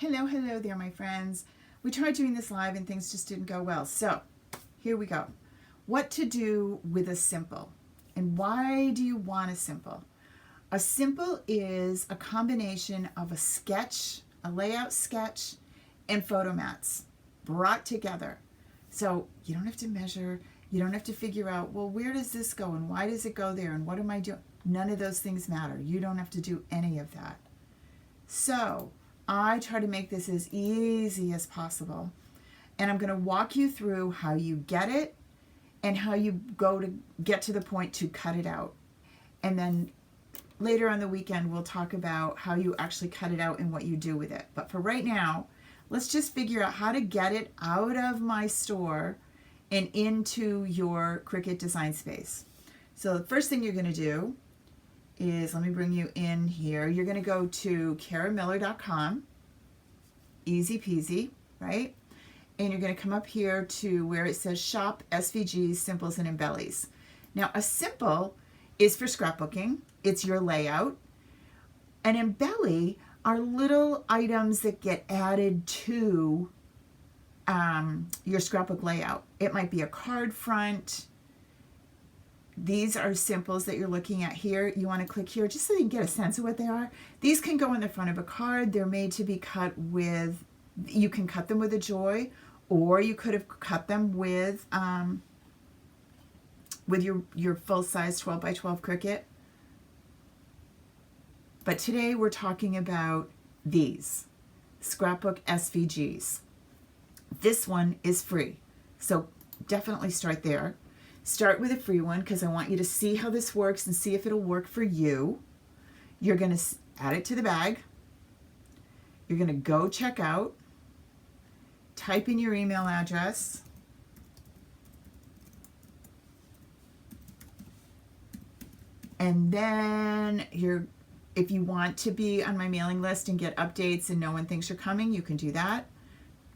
Hello there, my friends. We tried doing this live and things just didn't go well. So here we go. What to do with a simple. And why do you want a simple? A simple is a combination of a sketch, a layout sketch, and photo mats brought together. So you don't have to measure, you don't have to figure out, well, where does this go and why does it go there and what am I doing? None of those things matter. You don't have to do any of that. So I try to make this as easy as possible. And I'm going to walk you through how you get it and how you go to get to the point to cut it out. And then later on the weekend, we'll talk about how you actually cut it out and what you do with it. But for right now, let's just figure out how to get it out of my store and into your Cricut design space. So the first thing you're going to do is, let me bring you in here. You're going to go to karamiller.com, easy peasy, right? And you're going to come up here to where it says Shop SVGs, Simples, and Embellies. Now, a simple is for scrapbooking. It's your layout. An embelly are little items that get added to your scrapbook layout. It might be a card front. These are simples that you're looking at here. You want to click here just so you can get a sense of what they are. These can go on the front of a card. They're made to be cut with, you can cut them with a joy, or you could have cut them with your full-size 12 by 12 Cricut. But today we're talking about these Scrapbook SVGs. This one is free, so definitely start there. Start with a free one because I want you to see how this works and see if it'll work for you. You're going to add it to the bag. You're going to go check out. Type in your email address. And then if you want to be on my mailing list and get updates and know when things are coming, you can do that.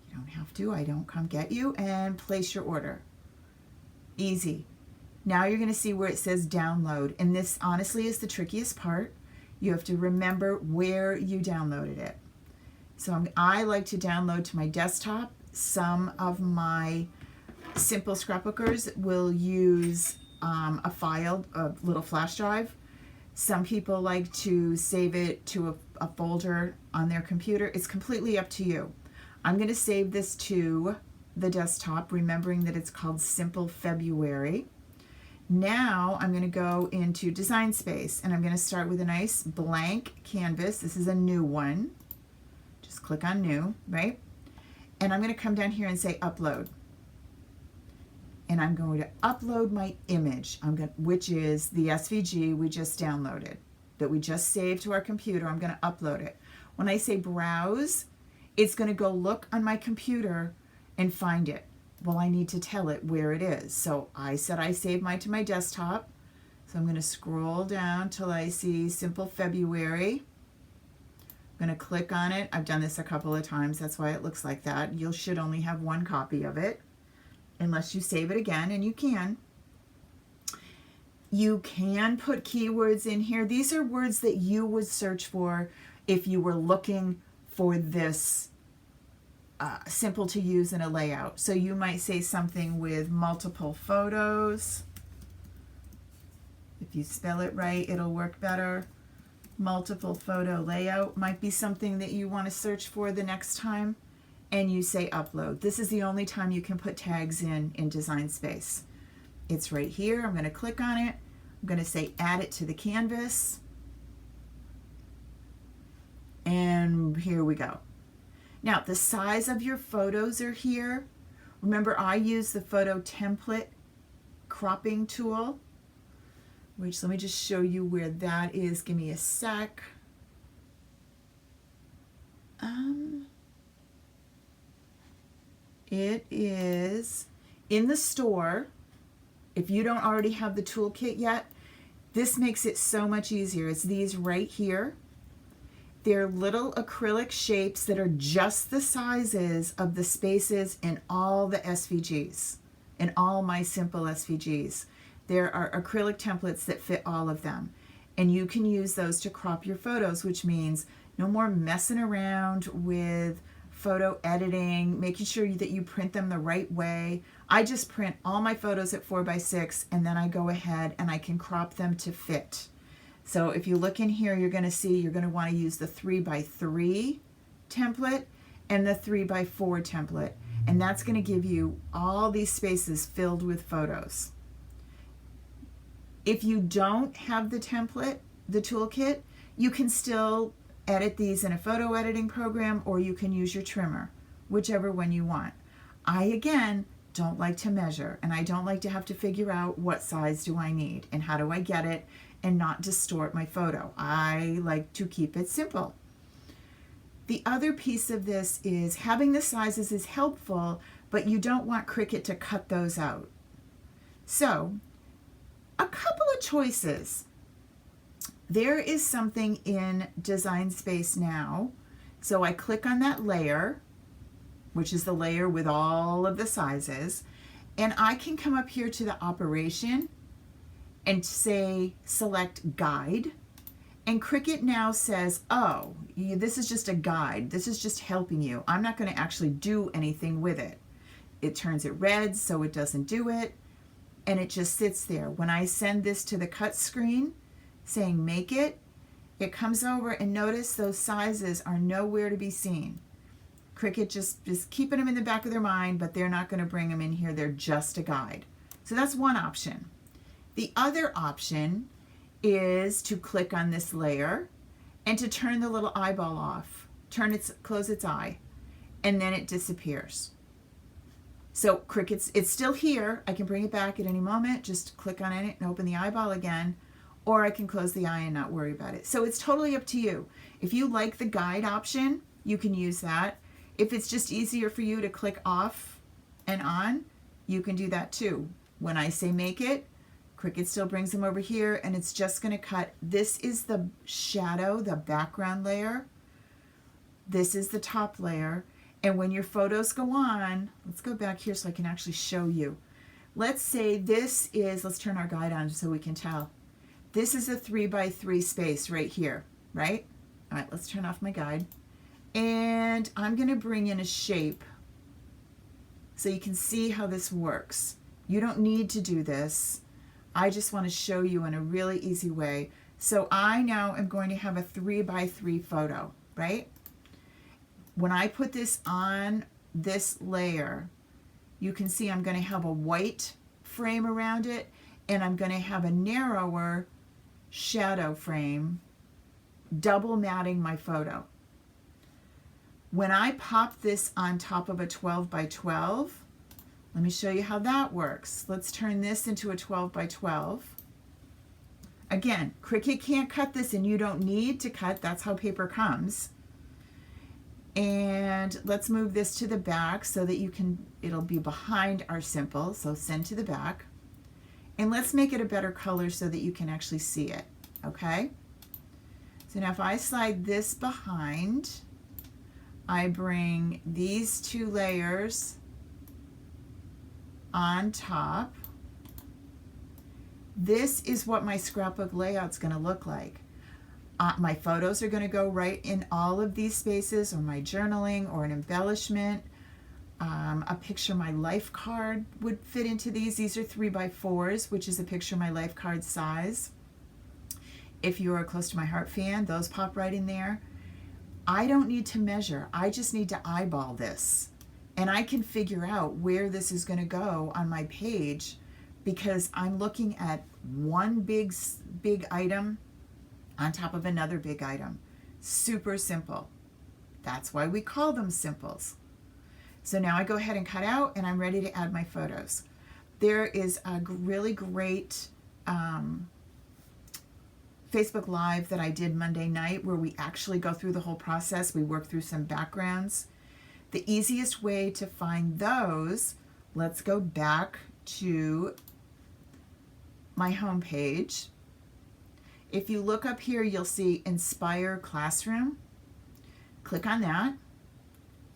You don't have to. I don't come get you. And place your order. Easy. Now you're going to see where it says download. And this honestly is the trickiest part. You have to remember where you downloaded it. So I like to download to my desktop. Some of my simple scrapbookers will use a file, a little flash drive. Some people like to save it to a folder on their computer. It's completely up to you. I'm going to save this to the desktop, remembering that it's called Simple February. Now I'm going to go into Design Space and I'm going to start with a nice blank canvas. This is a new one. Just click on New, right? And I'm going to come down here and say Upload. And I'm going to upload my image, which is the SVG we just downloaded, that we just saved to our computer. I'm going to upload it. When I say Browse, it's going to go look on my computer and find it. Well, I need to tell it where it is. So I said I saved mine to my desktop. So I'm going to scroll down till I see Simple February. I'm going to click on it. I've done this a couple of times. That's why it looks like that. You should only have one copy of it, unless you save it again, and you can. You can put keywords in here. These are words that you would search for if you were looking for this simple to use in a layout. So you might say something with multiple photos. If you spell it right, it'll work better. Multiple photo layout might be something that you want to search for the next time. And you say upload. This is the only time you can put tags in Design Space. It's right here. I'm going to click on it. I'm going to say add it to the canvas. And here we go. Now the size of your photos are here. Remember, I use the photo template cropping tool, which let me just show you where that is. Give me a sec. It is in the store. If you don't already have the toolkit yet, this makes it so much easier. It's these right here. They're little acrylic shapes that are just the sizes of the spaces in all the SVGs, in all my simple SVGs. There are acrylic templates that fit all of them. And you can use those to crop your photos, which means No more messing around with photo editing, making sure that you print them the right way. I just print all my photos at 4x6 and then I go ahead and I can crop them to fit. So if you look in here, you're going to see you're going to want to use the 3x3 template and the 3x4 template. And that's going to give you all these spaces filled with photos. If you don't have the template, the toolkit, you can still edit these in a photo editing program, or you can use your trimmer, whichever one you want. I, again, don't like to measure, and I don't like to have to figure out what size do I need and how do I get it and not distort my photo. I like to keep it simple. The other piece of this is having the sizes is helpful, but you don't want Cricut to cut those out. So, a couple of choices. There is something in Design Space now. So I click on that layer, which is the layer with all of the sizes, and I can come up here to the operation and say select guide. And Cricut now says, oh, this is just a guide. This is just helping you. I'm not going to actually do anything with it. It turns it red so it doesn't do it, and it just sits there. When I send this to the cut screen saying make it, it comes over, and notice those sizes are nowhere to be seen. Cricut just keeping them in the back of their mind, but they're not going to bring them in here. They're just a guide. So that's one option. The other option is to click on this layer and to turn the little eyeball off, close its eye, and then it disappears. So it's still here. I can bring it back at any moment. Just click on it and open the eyeball again, or I can close the eye and not worry about it. So it's totally up to you. If you like the guide option, you can use that. If it's just easier for you to click off and on, you can do that too. When I say make it, Cricut still brings them over here, and it's just going to cut. This is the shadow, the background layer. This is the top layer. And when your photos go on, let's go back here so I can actually show you. Let's say this is, let's turn our guide on so we can tell. This is a 3x3 space right here, right? All right, let's turn off my guide. And I'm going to bring in a shape so you can see how this works. You don't need to do this. I just want to show you in a really easy way. So I now am going to have a 3x3 photo, right? When I put this on this layer, you can see I'm going to have a white frame around it, and I'm going to have a narrower shadow frame, double matting my photo. When I pop this on top of a 12x12, let me show you how that works. Let's turn this into a 12x12. Again, Cricut can't cut this, and you don't need to cut. That's how paper comes. And let's move this to the back so that it'll be behind our Simple. So send to the back. And let's make it a better color so that you can actually see it, okay? So now if I slide this behind, I bring these two layers on top. This is what my scrapbook layout's going to look like. My photos are going to go right in all of these spaces, or my journaling, or an embellishment. A picture my life card would fit into these. These are 3x4s, which is a picture my life card size. If you're a Close to My Heart fan, those pop right in there. I don't need to measure. I just need to eyeball this. And I can figure out where this is going to go on my page, because I'm looking at one big item on top of another big item. Super simple. That's why we call them simples. So now I go ahead and cut out, and I'm ready to add my photos. There is a really great Facebook Live that I did Monday night where we actually go through the whole process. We work through some backgrounds. The easiest way to find those, let's go back to my home page. If you look up here, you'll see Inspire Classroom. Click on that,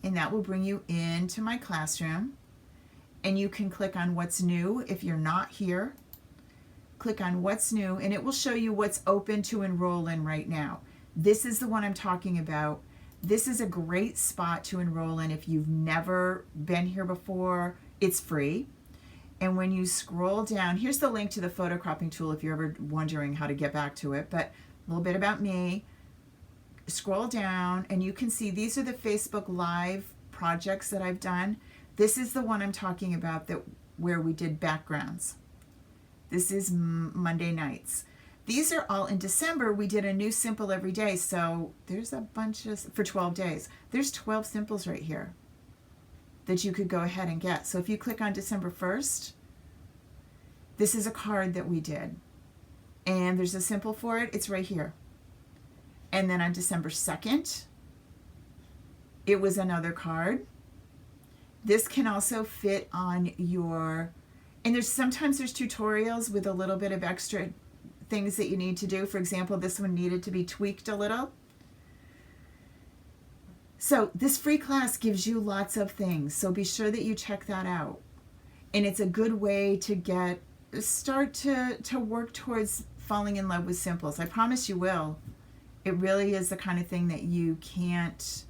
and that will bring you into my classroom. And you can click on What's New if you're not here. Click on What's New, and it will show you what's open to enroll in right now. This is the one I'm talking about. This is a great spot to enroll in if you've never been here before. It's free. And when you scroll down, here's the link to the photo cropping tool if you're ever wondering how to get back to it. But a little bit about me. Scroll down and you can see these are the Facebook Live projects that I've done. This is the one I'm talking about where we did backgrounds. This is Monday nights. These are all in December. We did a new simple every day. So there's a bunch of, for 12 days, there's 12 simples right here that you could go ahead and get. So if you click on December 1st, this is a card that we did. And there's a simple for it. It's right here. And then on December 2nd, it was another card. This can also fit on your, and sometimes there's tutorials with a little bit of extra things that you need to do. For example, this one needed to be tweaked a little. So this free class gives you lots of things. So be sure that you check that out. And it's a good way to start to work towards falling in love with simples. I promise you will. It really is the kind of thing that you can't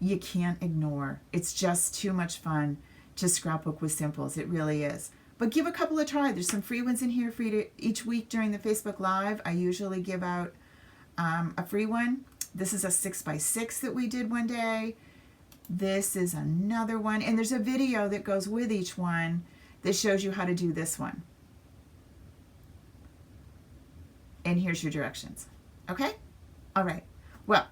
ignore. It's just too much fun to scrapbook with simples. It really is. But give a couple a try. There's some free ones in here for you to, each week during the Facebook Live. I usually give out a free one. This is a 6x6 that we did one day. This is another one. And there's a video that goes with each one that shows you how to do this one. And here's your directions. Okay? All right. Well,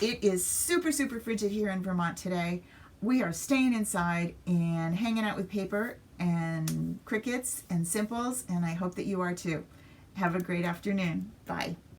it is super, super frigid here in Vermont today. We are staying inside and hanging out with paper and crickets and simples, and I hope that you are too. Have a great afternoon. Bye.